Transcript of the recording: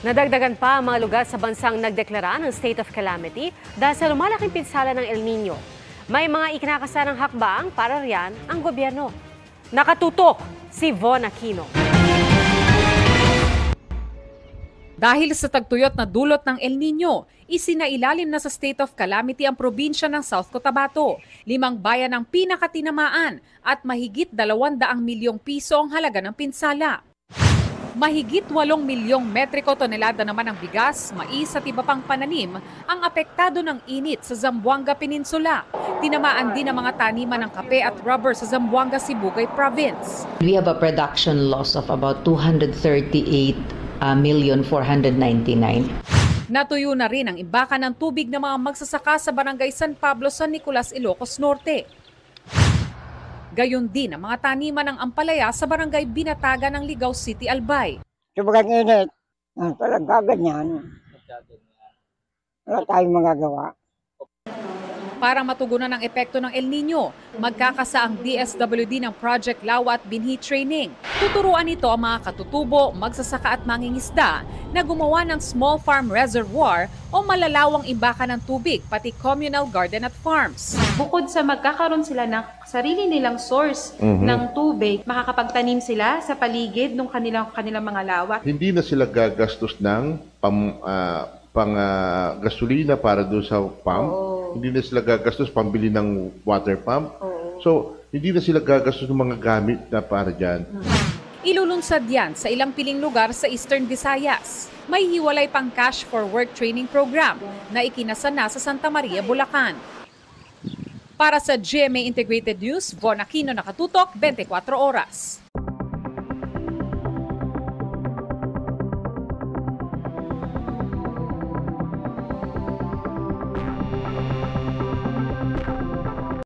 Nadagdagan pa ang mga lugar sa bansang nagdeklara ng state of calamity dahil sa lumalaking pinsala ng El Nino. May mga ikinakasarang hakbang para riyan ang gobyerno. Nakatutok si Von Aquino. Dahil sa tagtuyot na dulot ng El Nino, isinailalim na sa state of calamity ang probinsya ng South Cotabato, 5 bayan ang pinakatinamaan at mahigit 200 milyong piso ang halaga ng pinsala. Mahigit 8 milyong metriko tonelada naman ang bigas, mais at iba pang pananim ang apektado ng init sa Zamboanga Peninsula. Tinamaan din ang mga taniman ng kape at rubber sa Zamboanga, Sibugay Province. We have a production loss of about 238,499,000. Natuyo na rin ang imbakan ng tubig ng mga magsasaka sa barangay San Pablo, San Nicolas, Ilocos Norte. Gayon din ang mga taniman ng ampalaya sa barangay Binatagan ng Ligao City, Albay. Sobrang init. Talaga ganyan. Wala tayong magagawa. Para matugunan ang epekto ng El Nino, magkakasa ang DSWD ng Project Lawa at Binhi Training. Tuturuan nito ang mga katutubo, magsasaka at mangingisda na gumawa ng small farm reservoir o malalawang imbakan ng tubig, pati communal garden at farms. Bukod sa magkakaroon sila ng sarili nilang source ng tubig, makakapagtanim sila sa paligid ng kanilang mga lawa. Hindi na sila gagastos ng gasolina para doon sa pump. Hindi na sila gagastos pambili ng water pump. So, hindi na sila gagastos ng mga gamit na para dyan. Ilulunsad yan sa ilang piling lugar sa Eastern Visayas. May hiwalay pang cash for work training program na ikinasa na sa Santa Maria, Bulacan. Para sa GMA Integrated News, Von Aquino, nakatutok, 24 oras.